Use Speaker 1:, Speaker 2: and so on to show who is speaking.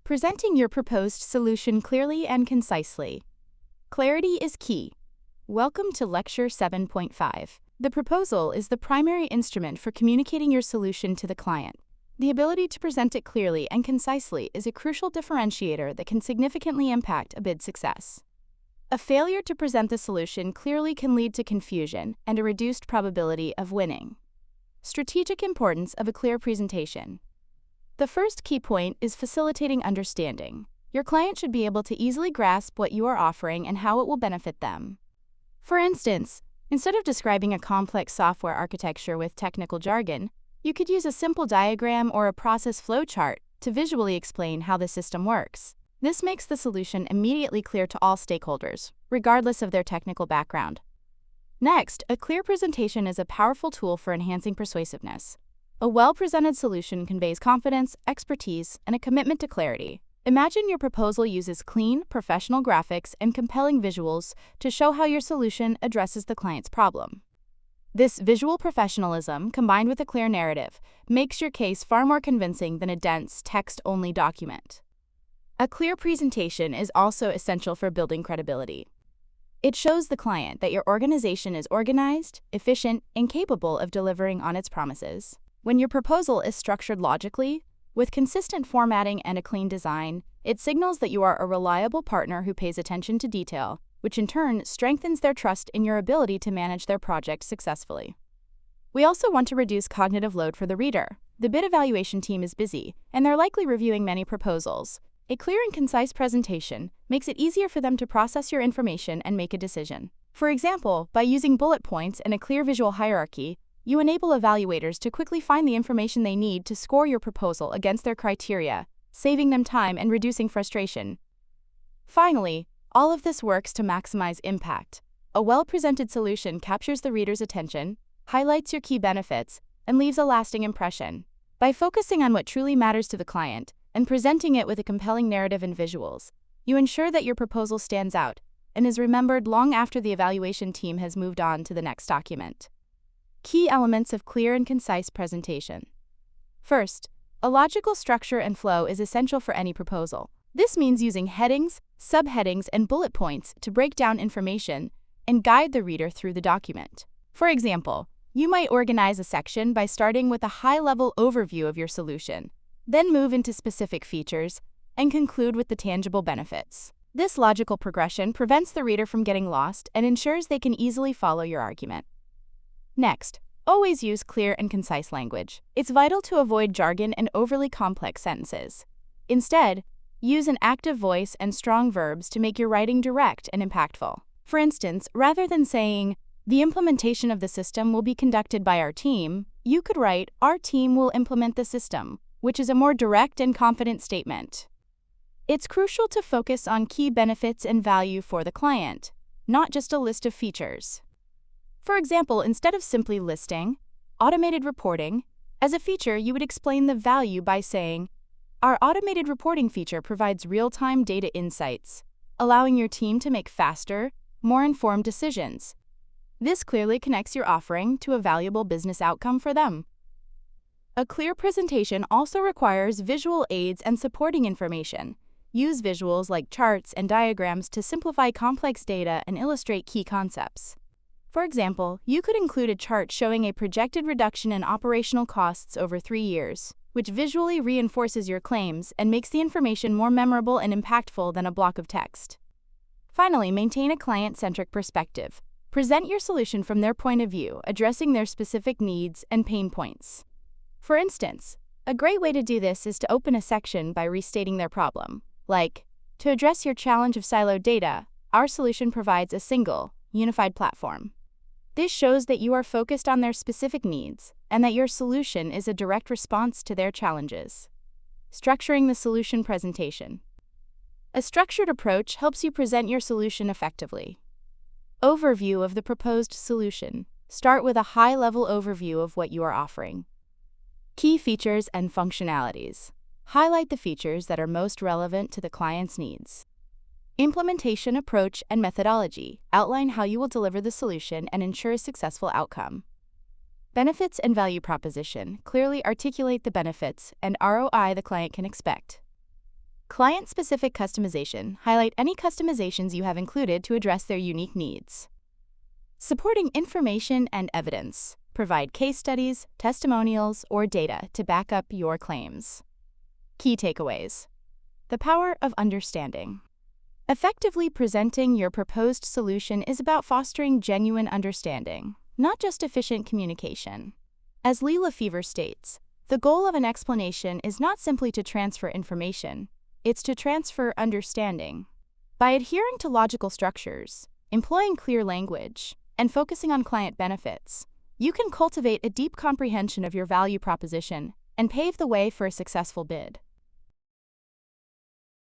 Speaker 1: Presenting your proposed solution clearly and concisely. Clarity is key. Welcome to Lecture 7.5. The proposal is the primary instrument for communicating your solution to the client. The ability to present it clearly and concisely is a crucial differentiator that can significantly impact a bid's success. A failure to present the solution clearly can lead to confusion and a reduced probability of winning. Strategic importance of a clear presentation. The first key point is facilitating understanding. Your client should be able to easily grasp what you are offering and how it will benefit them. For instance, instead of describing a complex software architecture with technical jargon, you could use a simple diagram or a process flowchart to visually explain how the system works. This makes the solution immediately clear to all stakeholders, regardless of their technical background. Next, a clear presentation is a powerful tool for enhancing persuasiveness. A well-presented solution conveys confidence, expertise, and a commitment to clarity. Imagine your proposal uses clean, professional graphics and compelling visuals to show how your solution addresses the client's problem. This visual professionalism, combined with a clear narrative, makes your case far more convincing than a dense, text-only document. A clear presentation is also essential for building credibility. It shows the client that your organization is organized, efficient, and capable of delivering on its promises. When your proposal is structured logically, with consistent formatting and a clean design, it signals that you are a reliable partner who pays attention to detail, which in turn strengthens their trust in your ability to manage their project successfully. We also want to reduce cognitive load for the reader. The bid evaluation team is busy, and they're likely reviewing many proposals. A clear and concise presentation makes it easier for them to process your information and make a decision. For example, by using bullet points and a clear visual hierarchy, you enable evaluators to quickly find the information they need to score your proposal against their criteria, saving them time and reducing frustration. Finally, all of this works to maximize impact. A well-presented solution captures the reader's attention, highlights your key benefits, and leaves a lasting impression. By focusing on what truly matters to the client and presenting it with a compelling narrative and visuals, you ensure that your proposal stands out and is remembered long after the evaluation team has moved on to the next document. Key elements of clear and concise presentation. First, a logical structure and flow is essential for any proposal. This means using headings, subheadings, and bullet points to break down information and guide the reader through the document. For example, you might organize a section by starting with a high-level overview of your solution, then move into specific features, and conclude with the tangible benefits. This logical progression prevents the reader from getting lost and ensures they can easily follow your argument. Next, always use clear and concise language. It's vital to avoid jargon and overly complex sentences. Instead, use an active voice and strong verbs to make your writing direct and impactful. For instance, rather than saying, "The implementation of the system will be conducted by our team," you could write, "Our team will implement the system," which is a more direct and confident statement. It's crucial to focus on key benefits and value for the client, not just a list of features. For example, instead of simply listing automated reporting as a feature, you would explain the value by saying, "Our automated reporting feature provides real-time data insights, allowing your team to make faster, more informed decisions." This clearly connects your offering to a valuable business outcome for them. A clear presentation also requires visual aids and supporting information. Use visuals like charts and diagrams to simplify complex data and illustrate key concepts. For example, you could include a chart showing a projected reduction in operational costs over 3 years, which visually reinforces your claims and makes the information more memorable and impactful than a block of text. Finally, maintain a client-centric perspective. Present your solution from their point of view, addressing their specific needs and pain points. For instance, a great way to do this is to open a section by restating their problem, like, "To address your challenge of siloed data, our solution provides a single, unified platform." This shows that you are focused on their specific needs and that your solution is a direct response to their challenges. Structuring the solution presentation. A structured approach helps you present your solution effectively. Overview of the proposed solution. Start with a high-level overview of what you are offering. Key features and functionalities. Highlight the features that are most relevant to the client's needs. Implementation approach and methodology. Outline how you will deliver the solution and ensure a successful outcome. Benefits and value proposition. Clearly articulate the benefits and ROI the client can expect. Client-specific customization. Highlight any customizations you have included to address their unique needs. Supporting information and evidence. Provide case studies, testimonials, or data to back up your claims. Key takeaways. The power of understanding. Effectively presenting your proposed solution is about fostering genuine understanding, not just efficient communication. As Lee Lefevre states, the goal of an explanation is not simply to transfer information, it's to transfer understanding. By adhering to logical structures, employing clear language, and focusing on client benefits, you can cultivate a deep comprehension of your value proposition and pave the way for a successful bid.